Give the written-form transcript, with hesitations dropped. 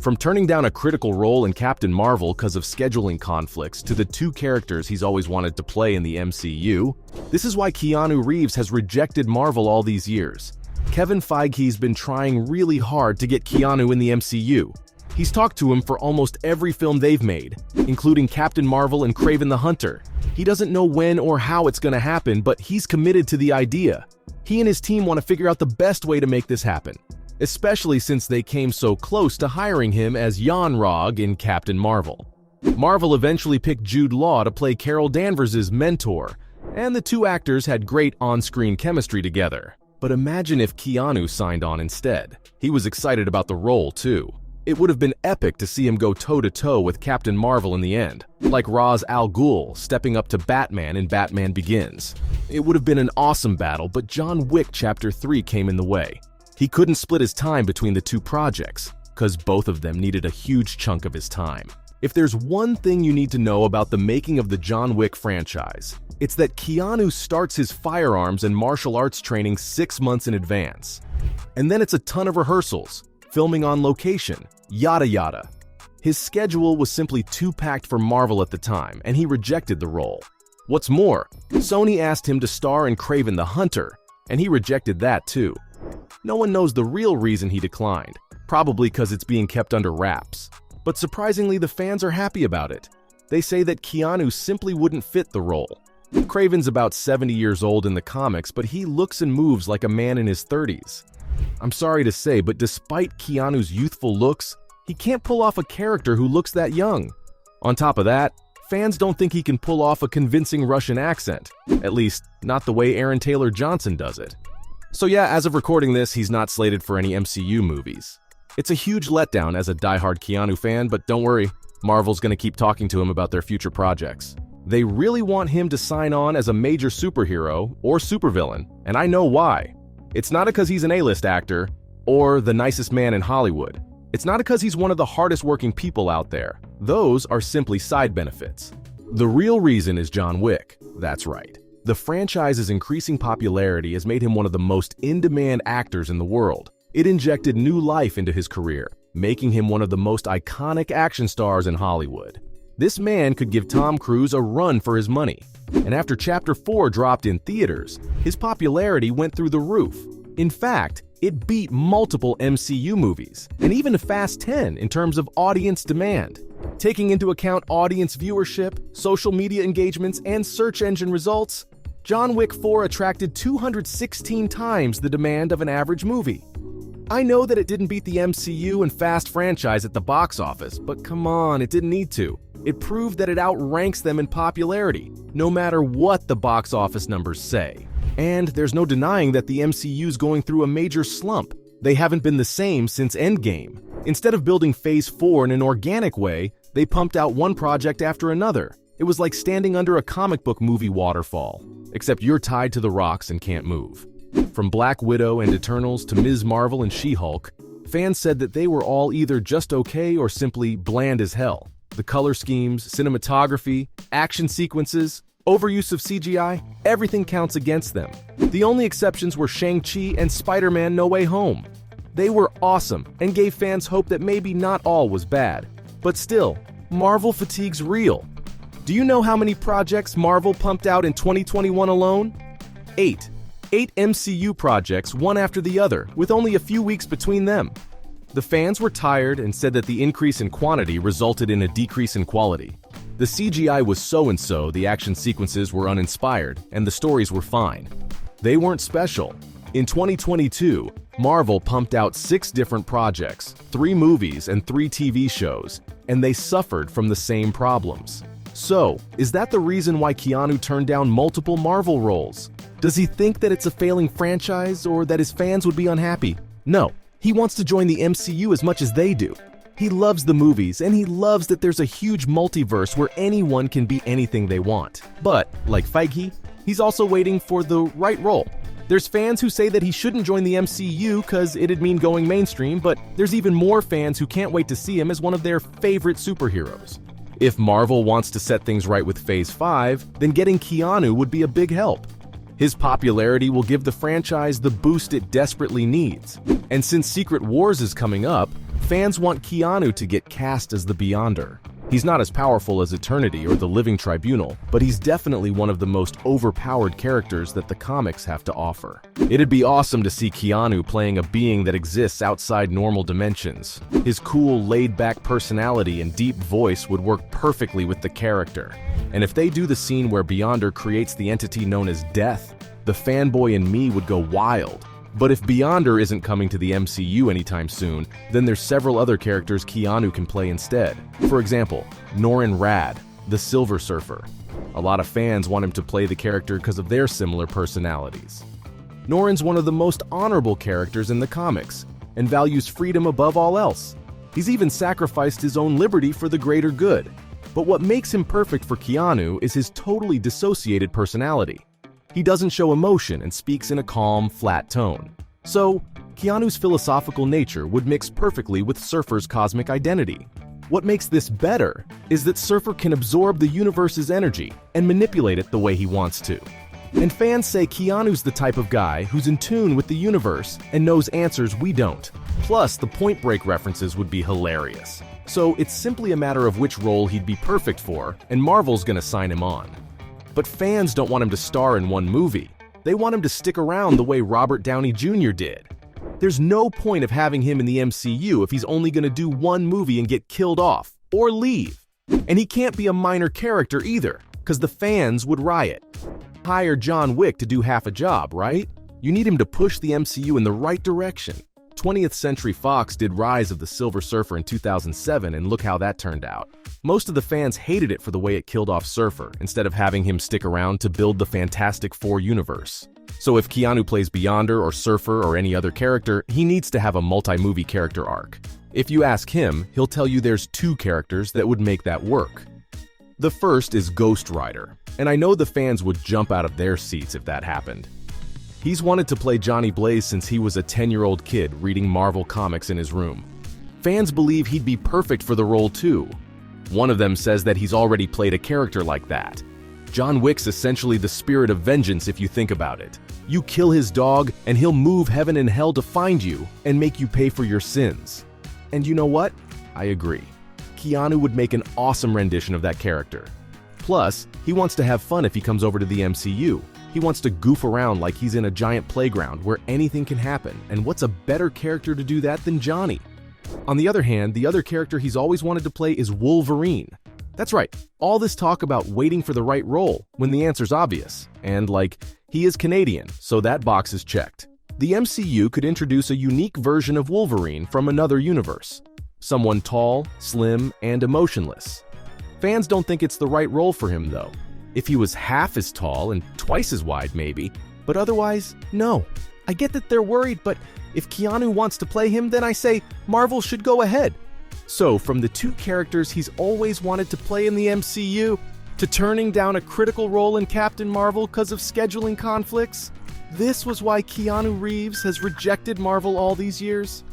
From turning down a critical role in Captain Marvel because of scheduling conflicts to the two characters he's always wanted to play in the MCU, this is why Keanu Reeves has rejected Marvel all these years. Kevin Feige's been trying really hard to get Keanu in the MCU. He's talked to him for almost every film they've made, including Captain Marvel and Kraven the Hunter. He doesn't know when or how it's going to happen, but he's committed to the idea. He and his team want to figure out the best way to make this happen, especially since they came so close to hiring him as Jan-Rog in Captain Marvel. Marvel eventually picked Jude Law to play Carol Danvers' mentor, and the two actors had great on-screen chemistry together. But imagine if Keanu signed on instead. He was excited about the role, too. It would have been epic to see him go toe-to-toe with Captain Marvel in the end, like Ra's al Ghul stepping up to Batman in Batman Begins. It would have been an awesome battle, but John Wick Chapter 3 came in the way. He couldn't split his time between the two projects, because both of them needed a huge chunk of his time. If there's one thing you need to know about the making of the John Wick franchise, it's that Keanu starts his firearms and martial arts training 6 months in advance. And then it's a ton of rehearsals, filming on location, yada yada. His schedule was simply too packed for Marvel at the time, and he rejected the role. What's more, Sony asked him to star in Kraven the Hunter, and he rejected that too. No one knows the real reason he declined, probably because it's being kept under wraps. But surprisingly, the fans are happy about it. They say that Keanu simply wouldn't fit the role. Kraven's about 70 years old in the comics, but he looks and moves like a man in his 30s. I'm sorry to say, but despite Keanu's youthful looks, he can't pull off a character who looks that young. On top of that, fans don't think he can pull off a convincing Russian accent, at least not the way Aaron Taylor Johnson does it. So yeah, as of recording this, he's not slated for any MCU movies. It's a huge letdown as a diehard Keanu fan, but don't worry, Marvel's gonna keep talking to him about their future projects. They really want him to sign on as a major superhero or supervillain, and I know why. It's not because he's an A-list actor or the nicest man in Hollywood. It's not because he's one of the hardest working people out there. Those are simply side benefits. The real reason is John Wick. That's right. The franchise's increasing popularity has made him one of the most in-demand actors in the world. It injected new life into his career, making him one of the most iconic action stars in Hollywood. This man could give Tom Cruise a run for his money. And after Chapter 4 dropped in theaters, his popularity went through the roof. In fact, it beat multiple MCU movies, and even Fast 10 in terms of audience demand. Taking into account audience viewership, social media engagements, and search engine results, John Wick 4 attracted 216 times the demand of an average movie. I know that it didn't beat the MCU and Fast franchise at the box office, but come on, it didn't need to. It proved that it outranks them in popularity, no matter what the box office numbers say. And there's no denying that the MCU's going through a major slump. They haven't been the same since Endgame. Instead of building Phase 4 in an organic way, they pumped out one project after another. It was like standing under a comic book movie waterfall, except you're tied to the rocks and can't move. From Black Widow and Eternals to Ms. Marvel and She-Hulk, fans said that they were all either just okay or simply bland as hell. The color schemes, cinematography, action sequences, overuse of CGI, everything counts against them. The only exceptions were Shang-Chi and Spider-Man No Way Home. They were awesome and gave fans hope that maybe not all was bad. But still, Marvel fatigue's real. Do you know how many projects Marvel pumped out in 2021 alone? 8. 8 MCU projects, one after the other, with only a few weeks between them. The fans were tired and said that the increase in quantity resulted in a decrease in quality. The CGI was so-and-so, the action sequences were uninspired, and the stories were fine. They weren't special. In 2022, Marvel pumped out 6 different projects, 3 movies, and 3 TV shows, and they suffered from the same problems. So, is that the reason why Keanu turned down multiple Marvel roles? Does he think that it's a failing franchise or that his fans would be unhappy? No. He wants to join the MCU as much as they do. He loves the movies, and he loves that there's a huge multiverse where anyone can be anything they want. But, like Feige, he's also waiting for the right role. There's fans who say that he shouldn't join the MCU because it'd mean going mainstream, but there's even more fans who can't wait to see him as one of their favorite superheroes. If Marvel wants to set things right with Phase 5, then getting Keanu would be a big help. His popularity will give the franchise the boost it desperately needs. And since Secret Wars is coming up, Fans want Keanu to get cast as the Beyonder. He's not as powerful as Eternity or the Living Tribunal, but he's definitely one of the most overpowered characters that the comics have to offer. It'd be awesome to see Keanu playing a being that exists outside normal dimensions. His cool, laid-back personality and deep voice would work perfectly with the character. And if they do the scene where Beyonder creates the entity known as Death, the fanboy in me would go wild. But if Beyonder isn't coming to the MCU anytime soon, then there's several other characters Keanu can play instead. For example, Norrin Radd, the Silver Surfer. A lot of fans want him to play the character because of their similar personalities. Norrin's one of the most honorable characters in the comics, and values freedom above all else. He's even sacrificed his own liberty for the greater good. But what makes him perfect for Keanu is his totally dissociated personality. He doesn't show emotion and speaks in a calm, flat tone. So, Keanu's philosophical nature would mix perfectly with Surfer's cosmic identity. What makes this better is that Surfer can absorb the universe's energy and manipulate it the way he wants to. And fans say Keanu's the type of guy who's in tune with the universe and knows answers we don't. Plus, the Point Break references would be hilarious. So, it's simply a matter of which role he'd be perfect for, and Marvel's gonna sign him on. But fans don't want him to star in one movie. They want him to stick around the way Robert Downey Jr. did. There's no point of having him in the MCU if he's only going to do one movie and get killed off, or leave. And he can't be a minor character either, because the fans would riot. Hire John Wick to do half a job, right? You need him to push the MCU in the right direction. 20th Century Fox did Rise of the Silver Surfer in 2007, and look how that turned out. Most of the fans hated it for the way it killed off Surfer, instead of having him stick around to build the Fantastic Four universe. So if Keanu plays Beyonder or Surfer or any other character, he needs to have a multi-movie character arc. If you ask him, he'll tell you there's two characters that would make that work. The first is Ghost Rider, and I know the fans would jump out of their seats if that happened. He's wanted to play Johnny Blaze since he was a 10-year-old kid reading Marvel comics in his room. Fans believe he'd be perfect for the role too. One of them says that he's already played a character like that. John Wick's essentially the spirit of vengeance if you think about it. You kill his dog and he'll move heaven and hell to find you and make you pay for your sins. And you know what? I agree. Keanu would make an awesome rendition of that character. Plus, he wants to have fun if he comes over to the MCU. He wants to goof around like he's in a giant playground where anything can happen, and what's a better character to do that than Johnny? On the other hand, the other character he's always wanted to play is Wolverine. That's right, all this talk about waiting for the right role when the answer's obvious. And he is Canadian, so that box is checked. The MCU could introduce a unique version of Wolverine from another universe. Someone tall, slim, and emotionless. Fans don't think it's the right role for him though. If he was half as tall and twice as wide maybe, but otherwise, no. I get that they're worried, but if Keanu wants to play him, then I say Marvel should go ahead. So from the two characters he's always wanted to play in the MCU, to turning down a critical role in Captain Marvel because of scheduling conflicts, this was why Keanu Reeves has rejected Marvel all these years.